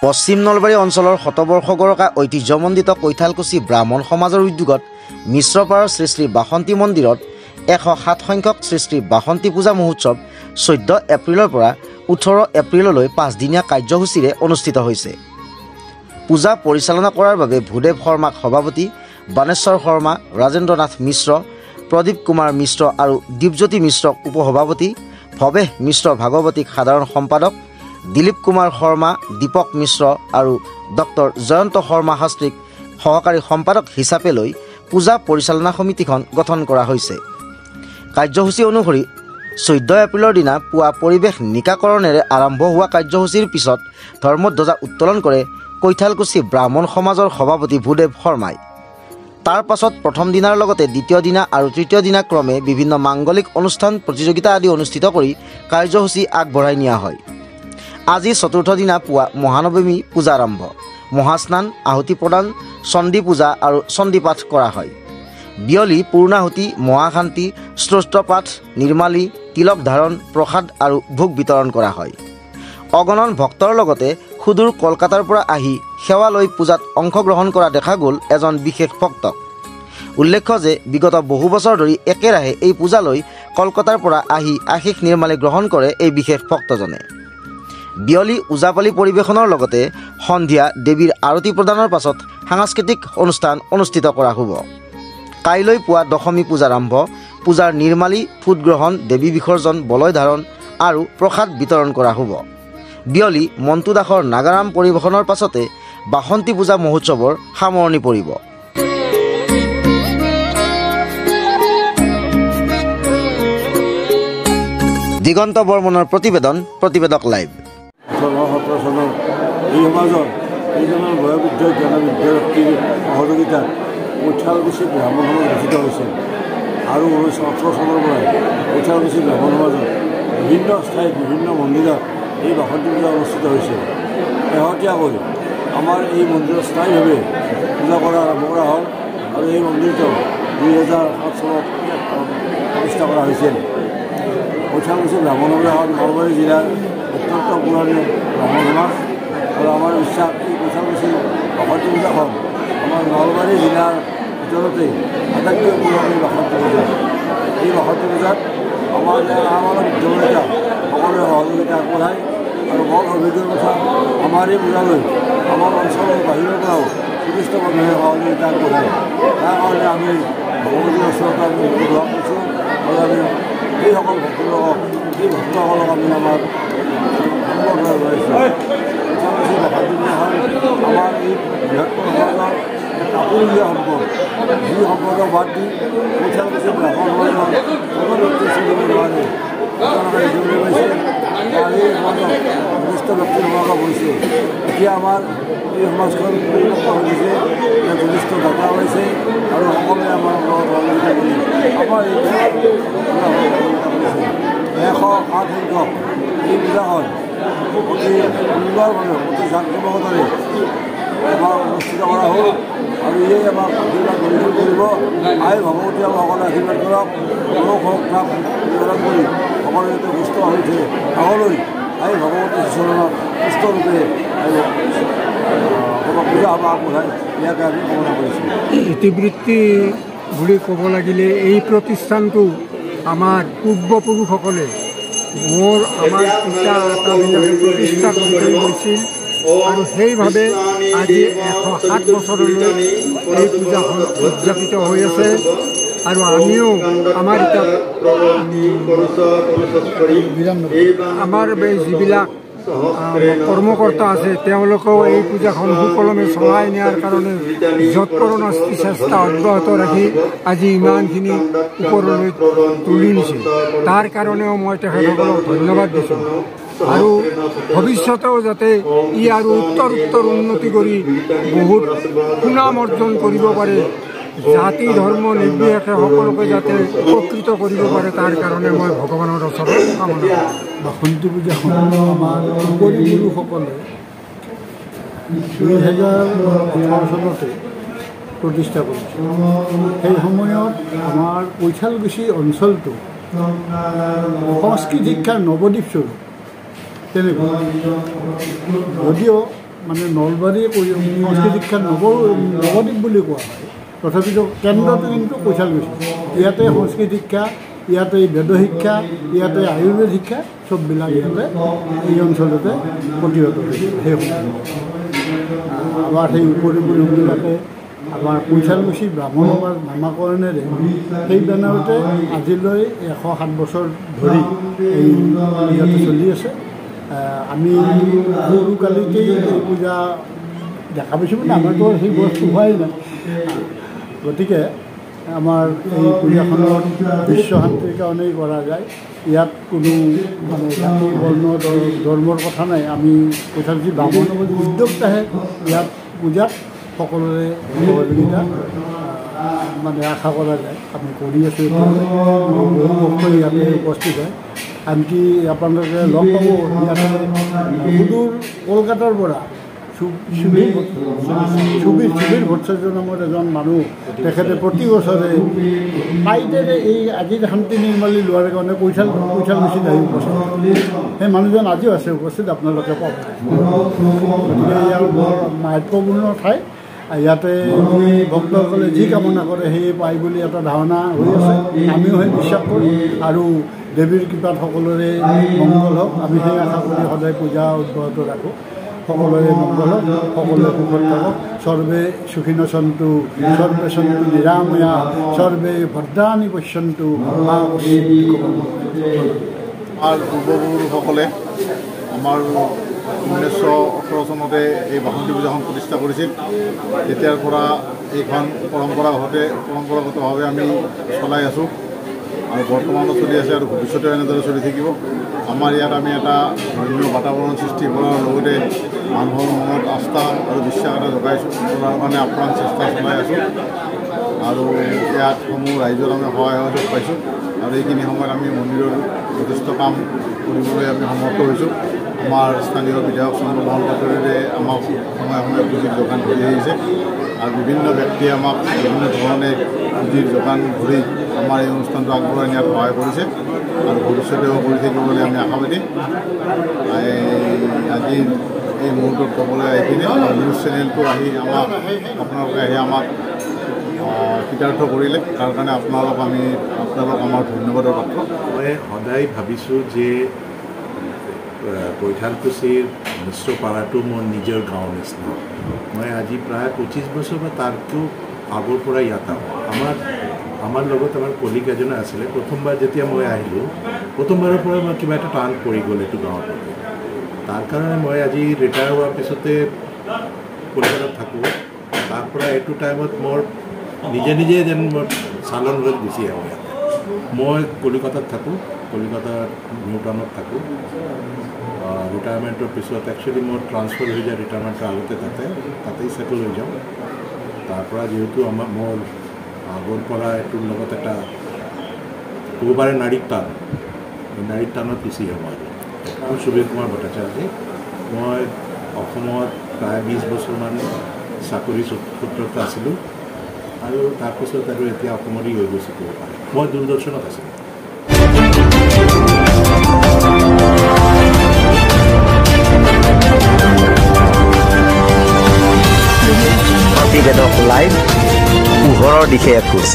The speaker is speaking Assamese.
পশ্চিম নলবাৰী অঞ্চলৰ শতবৰ্ষ গৰকা ঐতিহ্যমণ্ডিত কৈঠালকুছি ব্ৰাহ্মণ সমাজৰ উদ্যোগত মিশ্ৰপাৰৰ শ্ৰী শ্ৰী বাসন্তী মন্দিৰত 107 সংখ্যক শ্ৰী শ্ৰী বাসন্তী পূজা মহোৎসৱ 14 এপ্ৰিলৰ পৰা 18 এপ্ৰিললৈ 5 দিনীয়া কাৰ্যসূচীৰে অনুষ্ঠিত হৈছে। পূজা পৰিচালনা কৰাৰ বাবে ভূদেৱ শৰ্মাক সভাপতি, বাণেশ্বৰ শৰ্মা, ৰাজেন্দ্ৰনাথ মিশ্ৰ, প্ৰদীপ কুমাৰ মিশ্ৰ আৰু দীপজ্যোতি মিশ্ৰক উপসভাপতি, ভৱেশ মিশ্ৰ ভাগৱতীক সাধাৰণ সম্পাদক, দিলীপ কুমাৰ শৰ্মা, দীপক মিশ্ৰ আৰু ডক্টৰ জয়ন্ত শৰ্মা শাস্ত্ৰীক সহকাৰী সম্পাদক হিচাপে লৈ পূজা পৰিচালনা সমিতিখন গঠন কৰা হৈছে। কাৰ্যসূচী অনুসৰি 14 এপ্ৰিলৰ দিনা পুৱা পৰিৱেশ নিকাকৰণেৰে আৰম্ভ হোৱা কাৰ্যসূচীৰ পিছত ধৰ্মধ্বজা উত্তোলন কৰে কৈঠালকুছি ব্ৰাহ্মণ সমাজৰ সভাপতি ভূদেৱ শৰ্মাই। তাৰ পাছত প্ৰথম দিনাৰ লগতে দ্বিতীয় দিনা আৰু তৃতীয় দিনা ক্ৰমে বিভিন্ন মাংগলিক অনুষ্ঠান প্ৰতিযোগিতা আদি অনুষ্ঠিত কৰি কাৰ্যসূচী আগবঢ়াই নিয়া হয়। আজি চতুৰ্থ দিনা পুৱা মহানৱমী পূজা আৰম্ভ, মহাস্নান, আহুতি প্ৰদান, চণ্ডী পূজা আৰু চণ্ডী পাঠ কৰা হয়। বিয়লি পূৰ্ণাহুতি, মহাশান্তি, স্তোত্ৰপাঠ, নিৰ্মালী, তিলক ধাৰণ, প্ৰসাদ আৰু ভোগ বিতৰণ কৰা হয়। অগণন ভক্তৰ লগতে সুদূৰ কলকাতাৰ পৰা আহি সেৱা লৈ পূজাত অংশগ্ৰহণ কৰা দেখা গ'ল এজন বিশেষ ভক্তক। উল্লেখ্য যে বিগত বহু বছৰ ধৰি একেৰাহে এই পূজালৈ কলকাতাৰ পৰা আহি আশীষ নিৰ্মালী গ্ৰহণ কৰে এই বিশেষ ভক্তজনে। বিয়লি ওজাপালি পৰিৱেশনৰ লগতে সন্ধিয়া দেৱীৰ আৰতি প্ৰদানৰ পাছত সাংস্কৃতিক অনুষ্ঠান অনুষ্ঠিত কৰা হ'ব। কাইলৈ পুৱা দশমী পূজা আৰম্ভ, পূজাৰ নিৰ্মালী, ফুট গ্ৰহণ, দেৱী বিসৰ্জন, বলয় ধাৰণ আৰু প্ৰসাদ বিতৰণ কৰা হ'ব। বিয়লি মন্টু দাসৰ নাগাৰাম পৰিৱেশনৰ পাছতে বাসন্তী পূজা মহোৎসৱৰ সামৰণি পৰিব। দিগন্ত বৰ্মনৰ প্ৰতিবেদন, প্ৰতিবেদক লাইভ। 17 চনৰ এই সমাজৰ এইজনৰ বয়োবৃদ্ধ জ্ঞানবৃদ্ধ ব্যক্তিৰ সহযোগিতাত কৈঠালকুছি ব্ৰাহ্মণ সমাজ গঠিত হৈছিল আৰু 1918 চনৰ পৰাই কৈঠালকুছি ব্ৰাহ্মণ সমাজত বিভিন্ন ঠাইত বিভিন্ন মন্দিৰত এই বাসন্তী পূজা অনুষ্ঠিত হৈছিল। শেহতীয়াকৈ আমাৰ এই মন্দিৰত স্থায়ীভাৱে পূজা কৰা আৰম্ভ কৰা হ'ল আৰু এই মন্দিৰটো 2007 চনত প্ৰতিষ্ঠা কৰা হৈছিল। কৈঠালকুছি ব্ৰাহ্মণ সমাজ হ'ল নলবাৰী জিলাৰ অত্যন্ত পুৰণি ব্ৰাহ্মণ সমাজ আৰু আমাৰ বিশ্বাস এই কৈঠালকুছি বাসন্তী পূজাখন আমাৰ নলবাৰী জিলাৰ ভিতৰতে আটাইতকৈ পুৰণি বাসন্তী পূজা। এই বাসন্তী পূজাত আমাৰ বিদ্যালয়তা সকলোৱে সহযোগিতা আগবঢ়ায় আৰু বৰ অভিযোগৰ কথা আমাৰ এই পূজালৈ আমাৰ অঞ্চলৰ বাহিৰৰ পৰাও যথেষ্ট মানুহে সহযোগিতা আগবঢ়ায়। তাৰ কাৰণে আমি ভগৱতীৰ ওচৰত আমি গ্ৰহণ কৰিছোঁ আৰু আমি এইসকল ভক্তলোকক এই ভক্তসকলক আমি আমাৰ সম্বৰ্ধনা জনাইছোঁ। কৈঠালকুছি বাসন্তী পূজাখন আমাৰ এই বৃহত্তৰ সমাজৰ আপুৰুগীয়া সম্পদ, যি সম্পদক বাদ দি কৈঠালকুছি ব্ৰাহ্মণ সমাজৰ কোনো ব্যক্তি চলিব নোৱাৰে। তেওঁলোকে দেখিবলৈ পাইছে আৰু এই সমাজত যথেষ্ট ব্যক্তি সমাগম হৈছে। এতিয়া আমাৰ এই সমাজখন পৰিৱৰ্তন হৈ গৈছে, যথেষ্ট ডাটা ওলাইছে আৰু সকলোৱে আমাৰ লগত সহযোগিতা কৰি আমাৰ এই 108 সংখ্যক এই পূজাখন অতি সুন্দৰভাৱে অতি জাকজমকতাৰে আমাৰ অনুষ্ঠিত কৰা হ'ল আৰু ইয়ে আমাক আশীৰ্বাদ গ্ৰহণ কৰিব। আই ভগৱতী সকলে আশীৰ্বাদ কৰক, লোক হওক তাক নিবাৰণ কৰি সকলোৱে যাতে সুস্থ হৈ উঠে আগলৈ আই ভগৱতী চৰণত সুস্থৰূপে পূজা সভা আগবঢ়াই ইয়াকে আমি কামনা কৰিছোঁ। ইতিবৃত্তি বুলি ক'ব লাগিলে এই প্ৰতিষ্ঠানটো আমাৰ পূৰ্বপুৰুষসকলে আমাৰ পিতা আটাবিলাকে প্ৰতিষ্ঠা কৰি গৈছিল আৰু সেইভাৱে আজি 107 বছৰলৈ এই পূজাখন উদযাপিত হৈ আছে আৰু আমিও আমাৰ এতিয়া আমাৰ যিবিলাক কৰ্মকৰ্তা আছে তেওঁলোকেও এই পূজাখন সুকলমে চলাই নিয়াৰ কাৰণে যৎপৰোনাস্তি চেষ্টা অব্যাহত ৰাখি আজি ইমানখিনি ওপৰলৈ তুলি নিছে। তাৰ কাৰণেও মই তেখেতসকলক ধন্যবাদ দিছোঁ আৰু ভৱিষ্যতেও যাতে ই আৰু উত্তৰ উন্নতি কৰি বহুত সুনাম অৰ্জন কৰিব পাৰে, জাতি ধৰ্ম নিৰ্বিশেষে সকলোকে যাতে উপকৃত কৰিব পাৰে তাৰ কাৰণে মই ভগৱানৰ ওচৰত কামনা কৰোঁ। বাসন্তী পূজাখন আমাৰ পূৰ্বপুৰুষসকলে 2018 চনতে প্ৰতিষ্ঠা কৰিছে। সেই সময়ত আমাৰ কৈঠালকুছি অঞ্চলটো সংস্কৃত শিক্ষাৰ নৱদ্বীপ স্বৰূপ তেনেকুৱা যদিও মানে নলবাৰী সংস্কৃত শিক্ষাৰ নৱদ্বীপ বুলি কোৱা হয় তথাপিতো কেন্দ্ৰটো কিন্তু কৈঠালকুছি ইয়াতে সংস্কৃত শিক্ষা ইয়াতে বেদ শিক্ষা ইয়াতে আয়ুৰ্বেদ শিক্ষা চববিলাক ইয়াতে এই অঞ্চলতে প্ৰতিহত হৈছে সেই আমাৰ সেই উপৰিবিলাকে আমাৰ কৈঠালকুছি ব্ৰাহ্মণ সমাজ নামাকৰণেৰে সেই বেনাৰতে আজিলৈ 107 বছৰ ধৰি এই পূজাটো চলি আছে আমি সৰুকালিতেই এই পূজা দেখা পাইছোঁ মানে আমাৰতো সেই বস্তু হোৱাই নাই গতিকে আমাৰ এই পূজাখনত বিশ্ব শান্তিৰ কাৰণেই কৰা যায় ইয়াত কোনো মানে জাতি বৰ্ণ ধৰ্মৰ কথা নাই আমি কৈঠালকুছি ব্ৰাহ্মণ সমাজ উদ্যোক্তাহে ইয়াত পূজাত সকলোৰে সহযোগিতা মানে আশা কৰা যায় আমি কৰি আছোঁ বহু ভক্ত ইয়াতে উপস্থিত হয় আনকি আপোনালোকে লগ পাব ইয়াতে সুদূৰ কলকাতাৰ পৰা সুবীৰ ভট্টাচাৰ্য নামৰ এজন মানুহ তেখেতে প্ৰতি বছৰে পাইতেৰে এই আজিৰ শান্তি নিৰ্মালি লোৱাৰ কাৰণে কৈঠালকুছিত আহি উপস্থিত সেই মানুহজন আজিও আছে উপস্থিত আপোনালোকে পাব গতিকে ইয়াৰ বৰ মাহাত্ম্যপূৰ্ণ ঠাই ইয়াতে ভক্তসকলে যি কামনা কৰে সেয়ে পায় বুলি এটা ধাৰণা হৈ আছে আমিও সেই বিশ্বাস কৰোঁ আৰু দেৱীৰ কৃপাত সকলোৰে মংগল হওক আমি সেই আশা কৰি সদায় পূজা অব্যাহত ৰাখোঁ সকলোৰে মংগল হওক সকলোৱে সুখত থাকক সৰ্বে সুখিনো সন্তু সৰ্বে সন্তু নিৰাময়া সৰ্বে ভদ্ৰাণি পশ্যন্তু আমাৰ পূৰ্বপুৰুষসকলে আমাৰ 1918 চনতে এই বাসন্তী পূজাখন প্ৰতিষ্ঠা কৰিছিল তেতিয়াৰ পৰা এইখন পৰম্পৰাগতভাৱে আমি চলাই আছোঁ আৰু বৰ্তমানো চলি আছে আৰু ভৱিষ্যতেও এনেদৰে চলি থাকিব আমাৰ ইয়াত আমি এটা ধৰ্মীয় বাতাবৰণ সৃষ্টি কৰাৰ লগতে মানুহৰ মনত আস্থা আৰু বিশ্বাস এটা জগাইছোঁ কৰাৰ কাৰণে আপ্ৰাণ চেষ্টা চলাই আছোঁ আৰু ইয়াত সমূহ ৰাইজৰ আমি সহায় সহযোগ পাইছোঁ আৰু এইখিনি সময়ত আমি মন্দিৰৰ যথেষ্ট কাম কৰিবলৈ আমি সমৰ্থ হৈছোঁ আমাৰ স্থানীয় বিধায়ক চন্দ্ৰমোহন পাটোৱাৰীৰে আমাক সময়ে সময়ে পুঁজিৰ যোগান ধৰি আহিছে আৰু বিভিন্ন ব্যক্তিয়ে আমাক বিভিন্ন ধৰণে পুঁজিৰ যোগান ধৰি আমাৰ এই অনুষ্ঠানটো আগবঢ়াই নিয়াত সহায় কৰিছে আৰু ভৱিষ্যতেও কৰি থাকিব বুলি আমি আশাবাদী আজি এই মুহূৰ্তত ক'বলৈ আহি কিনে নিউজ চেনেলটো আহি আপোনালোকে আহি আমাক কৃতাৰ্থ কৰিলে তাৰ কাৰণে আপোনালোক আমাৰ ধন্যবাদৰ পাত্ৰ মই সদায় ভাবিছোঁ যে কৈঠালকুছিৰ মিশ্ৰপাৰাটো মোৰ নিজৰ গাঁৱৰ নিচিনা মই আজি প্ৰায় 25 বছৰ বা তাতকৈও আগৰ পৰা ইয়াত আহোঁ আমাৰ লগত আমাৰ কলিগ এজনে আছিলে প্ৰথমবাৰ যেতিয়া মই আহিলোঁ প্ৰথমবাৰৰ পৰা মই কিবা এটা টান পৰি গ'ল এইটো গাঁৱত তাৰ কাৰণে মই আজি ৰিটায়াৰ হোৱাৰ পিছতে কলিকতাত থাকোঁ তাৰ পৰা এইটো টাইমত মোৰ নিজে যেন মই চালন হৈ গুচি আহোঁ ইয়াত মই কলিকতাত থাকোঁ কলিকতাৰ নিউ টাউনত থাকোঁ ৰিটায়াৰমেণ্টৰ পিছত একচুৱেলি মোৰ ট্ৰান্সফাৰ হৈ যায় ৰিটায়াৰমেণ্টৰ আগতে তাতেই ছেটেল হৈ যাওঁ তাৰ পৰা যিহেতু মোৰ আগৰ পৰা এইটোৰ লগত এটা ক'ব পাৰে নাৰীক টানত গুচি যাওঁ আৰু সুবীৰ কুমাৰ ভট্টাচাৰ্য মই অসমত প্ৰায় 20 বছৰমান চাকৰি সূত্ৰত আছিলোঁ আৰু তাৰপিছত আৰু এতিয়া অসমতে হৈ গৈছে ক'ব পাৰে মই দূৰদৰ্শনত আছিলোঁ প্ৰতিবেদক লাইভ পোহৰৰ দিশে এখোজ